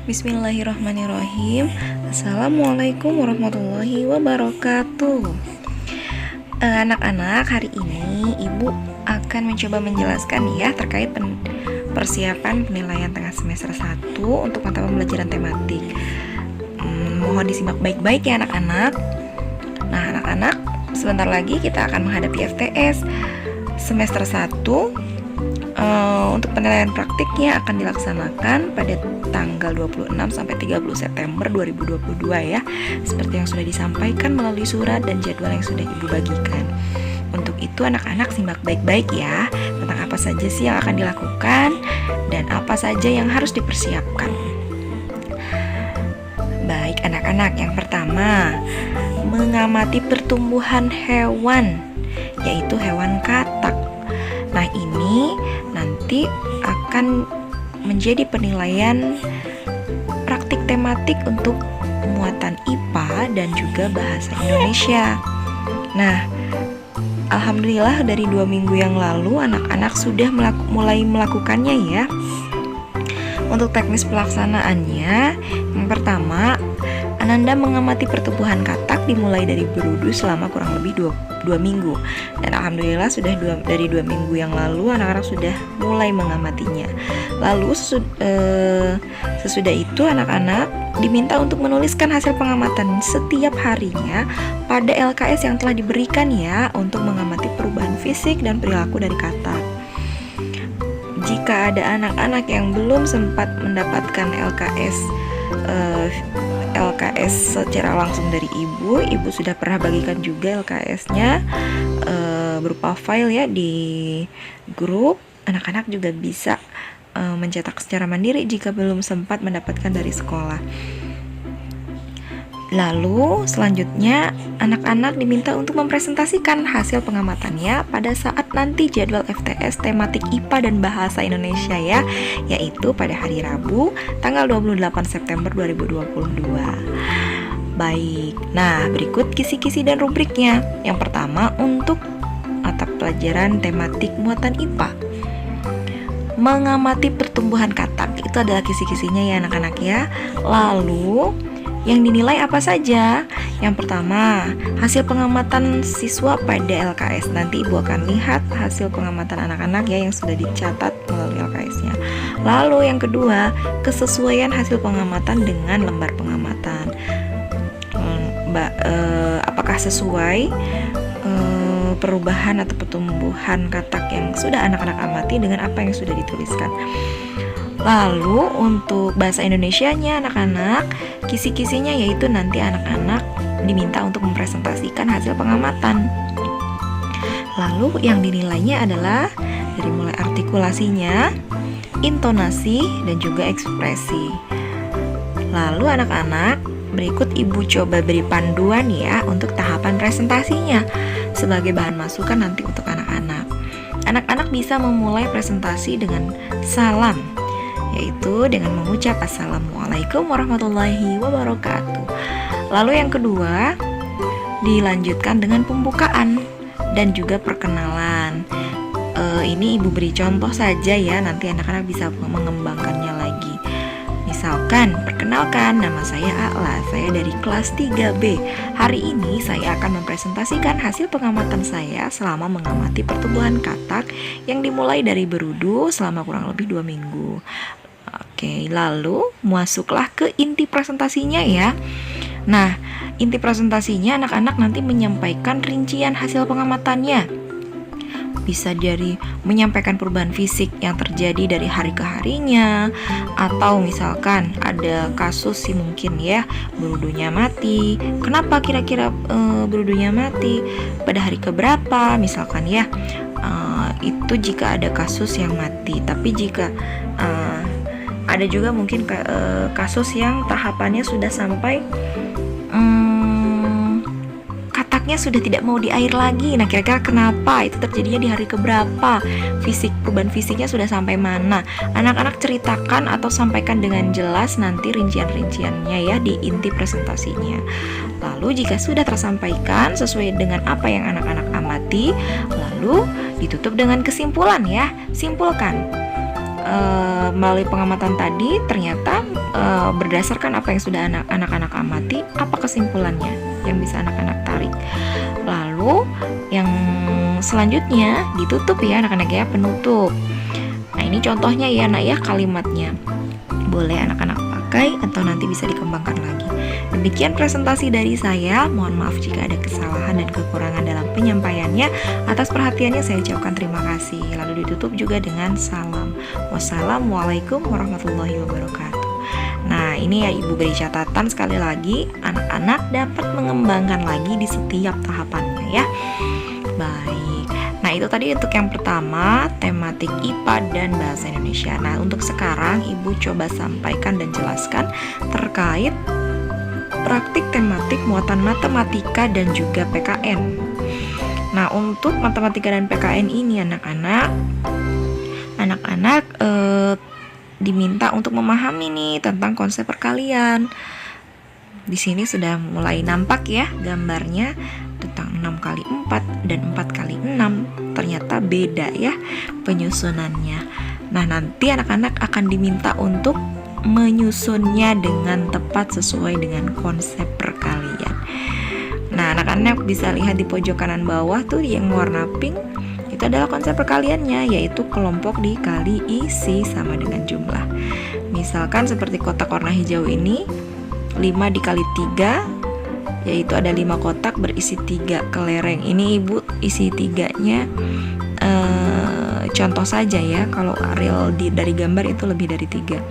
Bismillahirrahmanirrahim. Assalamualaikum warahmatullahi wabarakatuh. Anak-anak, hari ini Ibu akan mencoba menjelaskan ya terkait persiapan penilaian tengah semester 1 untuk mata pembelajaran tematik. Mohon disimak baik-baik ya anak-anak. Nah anak-anak, sebentar lagi kita akan menghadapi FTS semester 1. Untuk penilaian praktiknya akan dilaksanakan pada tanggal 26 sampai 30 September 2022 ya. Seperti yang sudah disampaikan melalui surat dan jadwal yang sudah Ibu bagikan. Untuk itu anak-anak simak baik-baik ya tentang apa saja sih yang akan dilakukan dan apa saja yang harus dipersiapkan. Baik anak-anak, yang pertama mengamati pertumbuhan hewan, yaitu hewan katak. Nah ini nanti akan menjadi penilaian praktik tematik untuk muatan IPA dan juga bahasa Indonesia. Nah, alhamdulillah dari 2 minggu yang lalu anak-anak sudah mulai melakukannya ya. Untuk teknis pelaksanaannya, yang pertama Ananda mengamati pertumbuhan katak dimulai dari berudu selama kurang lebih 2 minggu. Dan alhamdulillah sudah dari 2 minggu yang lalu anak-anak sudah mulai mengamatinya. Lalu sesudah itu anak-anak diminta untuk menuliskan hasil pengamatan setiap harinya pada LKS yang telah diberikan ya, untuk mengamati perubahan fisik dan perilaku dari katak. Jika ada anak-anak yang belum sempat mendapatkan LKS secara langsung dari Ibu sudah pernah bagikan juga LKS-nya berupa file ya di grup. Anak-anak juga bisa mencetak secara mandiri jika belum sempat mendapatkan dari sekolah. Lalu selanjutnya anak-anak diminta untuk mempresentasikan hasil pengamatannya pada saat nanti jadwal FTS tematik IPA dan bahasa Indonesia ya, yaitu pada hari Rabu tanggal 28 September 2022. Baik, nah berikut kisi-kisi dan rubriknya. Yang pertama untuk mata pelajaran tematik muatan IPA, mengamati pertumbuhan katak, itu adalah kisi-kisinya ya anak-anak ya. Lalu yang dinilai apa saja? Yang pertama, hasil pengamatan siswa pada LKS. Nanti Ibu akan lihat hasil pengamatan anak-anak ya yang sudah dicatat melalui LKS-nya. Lalu yang kedua, kesesuaian hasil pengamatan dengan lembar pengamatan. Apakah sesuai perubahan atau pertumbuhan katak yang sudah anak-anak amati dengan apa yang sudah dituliskan. Lalu untuk bahasa Indonesianya anak-anak, kisi-kisinya yaitu nanti anak-anak diminta untuk mempresentasikan hasil pengamatan. Lalu yang dinilainya adalah dari mulai artikulasinya, intonasi, dan juga ekspresi. Lalu anak-anak, berikut Ibu coba beri panduan ya untuk tahapan presentasinya sebagai bahan masukan nanti untuk anak-anak. Anak-anak bisa memulai presentasi dengan salam, yaitu dengan mengucap Assalamualaikum warahmatullahi wabarakatuh. Lalu yang kedua, dilanjutkan dengan pembukaan dan juga perkenalan. Ini Ibu beri contoh saja ya, nanti anak-anak bisa mengembangkannya lagi. Misalkan, perkenalkan, nama saya A'la, saya dari kelas 3B. Hari ini saya akan mempresentasikan hasil pengamatan saya selama mengamati pertumbuhan katak yang dimulai dari berudu selama kurang lebih 2 minggu. Oke, lalu masuklah ke inti presentasinya ya. Nah, inti presentasinya anak-anak nanti menyampaikan rincian hasil pengamatannya. Bisa dari menyampaikan perubahan fisik yang terjadi dari hari ke harinya, atau misalkan ada kasus sih mungkin ya, berudunya mati. Kenapa kira-kira berudunya mati? Pada hari keberapa misalkan ya. Itu jika ada kasus yang mati. Tapi jika ada juga mungkin kasus yang tahapannya sudah sampai kataknya sudah tidak mau di air lagi. Nah kira-kira kenapa? Itu terjadinya di hari keberapa? Perubahan fisiknya sudah sampai mana? Anak-anak ceritakan atau sampaikan dengan jelas nanti rincian-rinciannya ya di inti presentasinya. Lalu jika sudah tersampaikan sesuai dengan apa yang anak-anak amati, lalu ditutup dengan kesimpulan ya. Simpulkan melalui pengamatan tadi ternyata berdasarkan apa yang sudah anak-anak amati, apa kesimpulannya yang bisa anak-anak tarik. Lalu yang selanjutnya ditutup ya anak-anak ya, penutup. Nah ini contohnya ya anak ya, kalimatnya boleh anak-anak pakai atau nanti bisa dikembangkan lagi. Demikian presentasi dari saya. Mohon maaf jika ada kesalahan dan kekurangan dalam penyampaiannya. Atas perhatiannya saya ucapkan terima kasih. Lalu ditutup juga dengan salam. Wassalamualaikum warahmatullahi wabarakatuh. Nah ini ya Ibu beri catatan sekali lagi, anak-anak dapat mengembangkan lagi di setiap tahapannya ya. Baik, nah itu tadi untuk yang pertama, tematik IPA dan Bahasa Indonesia. Nah untuk sekarang Ibu coba sampaikan dan jelaskan terkait praktik tematik muatan matematika dan juga PKN. Nah untuk matematika dan PKN ini anak-anak diminta untuk memahami nih tentang konsep perkalian. Di sini sudah mulai nampak ya gambarnya tentang 6 kali 4 dan 4 kali 6. Ternyata beda ya penyusunannya. Nah, nanti anak-anak akan diminta untuk menyusunnya dengan tepat sesuai dengan konsep perkalian. Nah, anak-anak bisa lihat di pojok kanan bawah tuh yang warna pink. Itu adalah konsep perkaliannya, yaitu kelompok dikali isi sama dengan jumlah. Misalkan seperti kotak warna hijau ini, 5 dikali 3, yaitu ada 5 kotak berisi 3 kelereng. Ini Ibu isi 3-nya contoh saja ya, kalau real dari gambar itu lebih dari 3.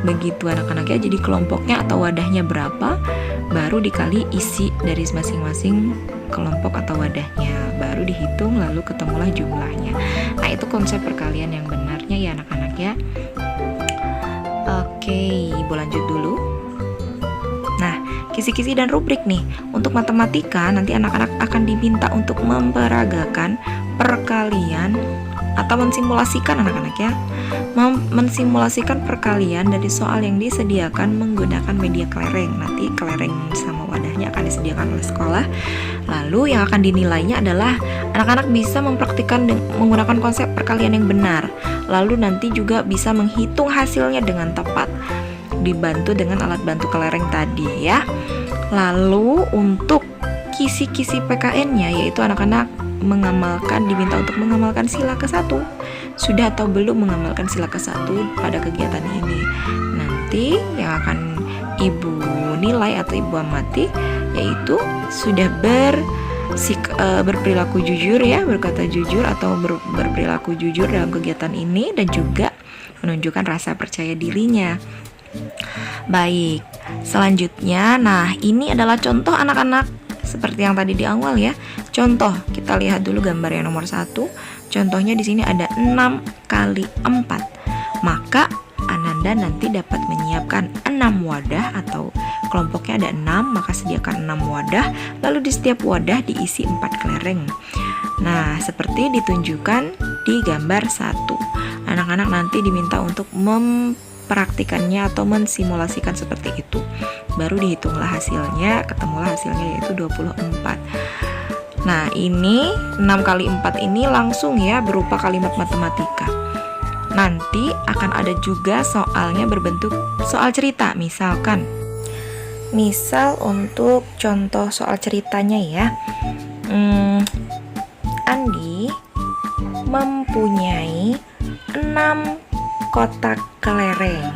Begitu anak-anak ya, jadi kelompoknya atau wadahnya berapa, baru dikali isi dari masing-masing kelompok atau wadahnya, baru dihitung lalu ketemulah jumlahnya. Nah itu konsep perkalian yang benarnya ya anak-anak ya. Oke, Ibu lanjut dulu. Nah kisi-kisi dan rubrik nih. Untuk matematika nanti anak-anak akan diminta untuk memperagakan perkalian atau mensimulasikan anak-anak ya, mensimulasikan perkalian dari soal yang disediakan menggunakan media kelereng. Nanti kelereng sama wadahnya akan disediakan oleh sekolah. Lalu yang akan dinilainya adalah anak-anak bisa mempraktikkan menggunakan konsep perkalian yang benar. Lalu nanti juga bisa menghitung hasilnya dengan tepat, dibantu dengan alat bantu kelereng tadi ya. Lalu untuk kisi-kisi PKN-nya, yaitu anak-anak diminta untuk mengamalkan sila ke-1. Sudah atau belum mengamalkan sila ke-1 pada kegiatan ini? Nanti yang akan Ibu nilai atau Ibu amati yaitu sudah berperilaku jujur ya, berkata jujur atau berperilaku jujur dalam kegiatan ini, dan juga menunjukkan rasa percaya dirinya. Baik, selanjutnya, nah ini adalah contoh anak-anak seperti yang tadi di awal ya. Contoh, kita lihat dulu gambar yang nomor 1. Contohnya di sini ada 6 kali 4. Maka Ananda nanti dapat menyiapkan 6 wadah atau kelompoknya ada 6, maka sediakan 6 wadah. Lalu di setiap wadah diisi 4 kelereng. Nah, seperti ditunjukkan di gambar 1. Anak-anak nanti diminta untuk mempraktikannya atau mensimulasikan seperti itu. Baru dihitunglah hasilnya, ketemulah hasilnya yaitu 24. Nah ini 6 kali 4 ini langsung ya berupa kalimat matematika. Nanti akan ada juga soalnya berbentuk soal cerita. Misal untuk contoh soal ceritanya ya, Andi mempunyai 6 kotak kelereng.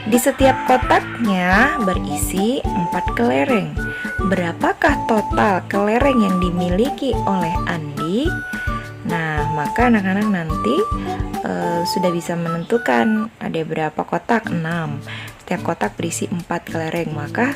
Di setiap kotaknya berisi 4 kelereng. Berapakah total kelereng yang dimiliki oleh Andi? Nah, maka anak-anak nanti sudah bisa menentukan ada berapa kotak, 6. Setiap kotak berisi 4 kelereng, maka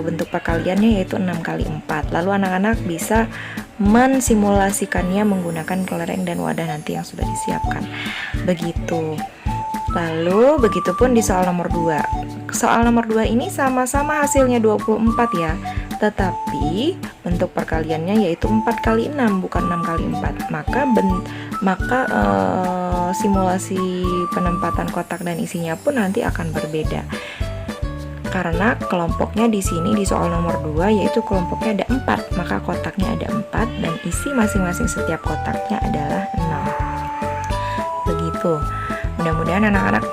bentuk perkaliannya yaitu 6 kali 4. Lalu anak-anak bisa mensimulasikannya menggunakan kelereng dan wadah nanti yang sudah disiapkan. Begitu. Lalu begitupun di soal nomor 2. Soal nomor 2 ini sama-sama hasilnya 24 ya, tetapi bentuk perkaliannya yaitu 4 kali 6 bukan 6 kali 4. Maka simulasi penempatan kotak dan isinya pun nanti akan berbeda. Karena kelompoknya di sini di soal nomor 2 yaitu kelompoknya ada 4, maka kotaknya ada 4 dan isi masing-masing setiap kotaknya adalah 6. gitu. Mudah-mudahan anak-anak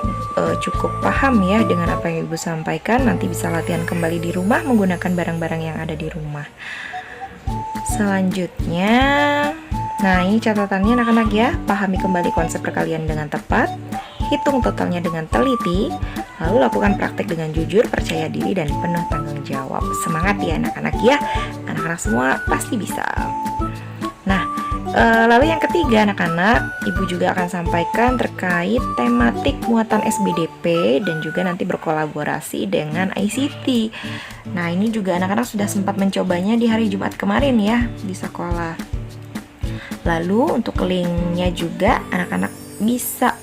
cukup paham ya dengan apa yang Ibu sampaikan. Nanti bisa latihan kembali di rumah menggunakan barang-barang yang ada di rumah. Selanjutnya, nah ini catatannya anak-anak ya. Pahami kembali konsep perkalian dengan tepat, hitung totalnya dengan teliti, lalu lakukan praktek dengan jujur, percaya diri, dan penuh tanggung jawab. Semangat ya anak-anak ya. Anak-anak semua pasti bisa. Nah, lalu yang ketiga anak-anak, Ibu juga akan sampaikan terkait tematik muatan SBDP dan juga nanti berkolaborasi dengan ICT. Nah, ini juga anak-anak sudah sempat mencobanya di hari Jumat kemarin ya di sekolah. Lalu untuk linknya juga anak-anak bisa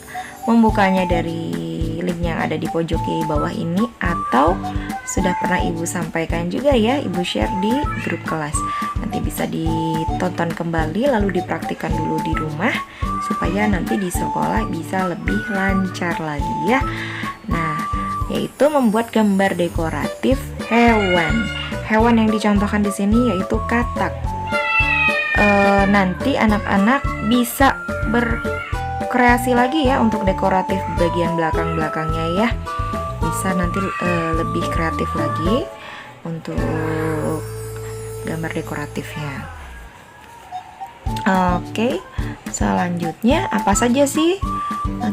membukanya dari link yang ada di pojok kiri bawah ini, atau sudah pernah Ibu sampaikan juga ya, Ibu share di grup kelas. Nanti bisa ditonton kembali lalu dipraktikkan dulu di rumah supaya nanti di sekolah bisa lebih lancar lagi ya. Nah, yaitu membuat gambar dekoratif hewan. Hewan yang dicontohkan di sini yaitu katak. Nanti anak-anak bisa kreasi lagi ya untuk dekoratif bagian belakang-belakangnya ya. Bisa nanti lebih kreatif lagi untuk gambar dekoratifnya. Oke, selanjutnya apa saja sih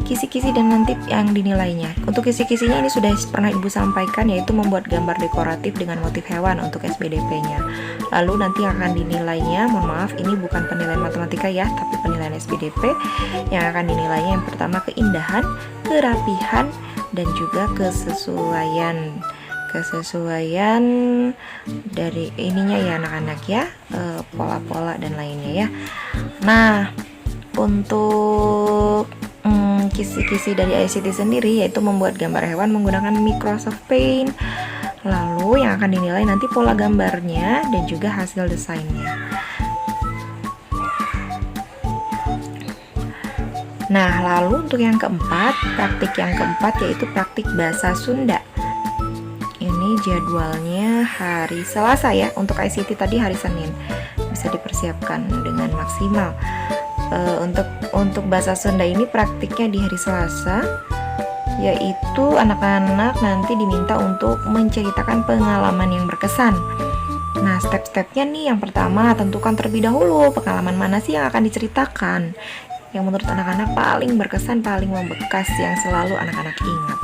kisi-kisi dan nanti yang dinilainya? Untuk kisi-kisinya ini sudah pernah Ibu sampaikan, yaitu membuat gambar dekoratif dengan motif hewan untuk SBDP-nya. Lalu nanti akan dinilainya, mohon maaf ini bukan penilaian matematika ya, tapi penilaian SBDP. Yang akan dinilainya yang pertama keindahan, kerapihan, dan juga kesesuaian dari ininya ya anak-anak ya, pola-pola dan lainnya ya. Nah, untuk kisi-kisi dari ICT sendiri yaitu membuat gambar hewan menggunakan Microsoft Paint. Lalu yang akan dinilai nanti pola gambarnya dan juga hasil desainnya. Nah, lalu untuk yang keempat, praktik yang keempat yaitu praktik bahasa Sunda. Ini jadwalnya hari Selasa ya. Untuk ICT tadi hari Senin. Bisa dipersiapkan dengan maksimal. Untuk bahasa Sunda ini praktiknya di hari Selasa, yaitu anak-anak nanti diminta untuk menceritakan pengalaman yang berkesan. Nah, step-stepnya nih, yang pertama tentukan terlebih dahulu pengalaman mana sih yang akan diceritakan, yang menurut anak-anak paling berkesan, paling membekas, yang selalu anak-anak ingat.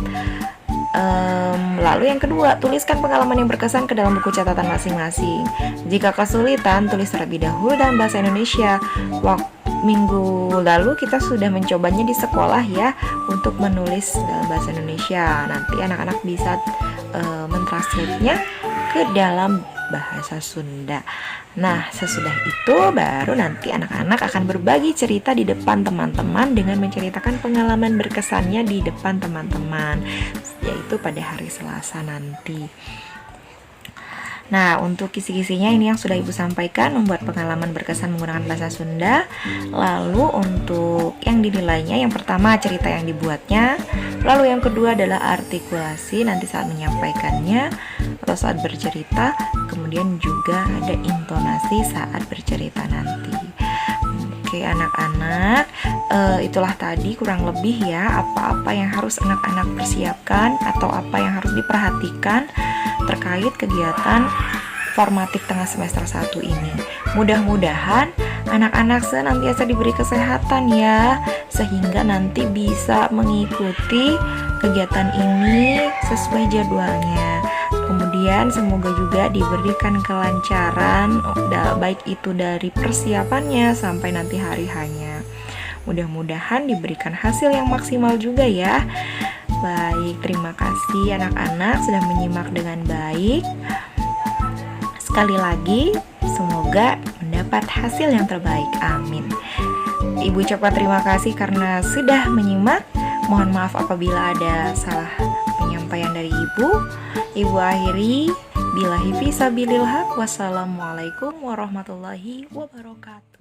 Lalu yang kedua, tuliskan pengalaman yang berkesan ke dalam buku catatan masing-masing. Jika kesulitan, tulis terlebih dahulu dalam bahasa Indonesia. Minggu lalu kita sudah mencobanya di sekolah ya, untuk menulis dalam bahasa Indonesia. Nanti anak-anak bisa mentranslate-nya ke dalam bahasa Sunda. Nah, sesudah itu baru nanti anak-anak akan berbagi cerita di depan teman-teman dengan menceritakan pengalaman berkesannya di depan teman-teman, yaitu pada hari Selasa nanti. Nah, untuk kisi-kisinya ini yang sudah Ibu sampaikan, membuat pengalaman berkesan menggunakan bahasa Sunda. Lalu untuk yang dinilainya, yang pertama cerita yang dibuatnya, lalu yang kedua adalah artikulasi nanti saat menyampaikannya atau saat bercerita, kemudian juga ada intonasi saat bercerita nanti. Oke anak-anak, itulah tadi kurang lebih ya apa-apa yang harus anak-anak persiapkan atau apa yang harus diperhatikan terkait kegiatan formatif tengah semester 1 ini. Mudah-mudahan anak-anak senantiasa diberi kesehatan ya, sehingga nanti bisa mengikuti kegiatan ini sesuai jadwalnya. Kemudian semoga juga diberikan kelancaran, baik itu dari persiapannya sampai nanti hari hanya. Mudah-mudahan diberikan hasil yang maksimal juga ya. Baik, terima kasih anak-anak sudah menyimak dengan baik. Sekali lagi, semoga mendapat hasil yang terbaik. Amin. Ibu ucapkan terima kasih karena sudah menyimak. Mohon maaf apabila ada salah penyampaian dari Ibu. Ibu akhiri, billahi fisabilillah. Wassalamualaikum warahmatullahi wabarakatuh.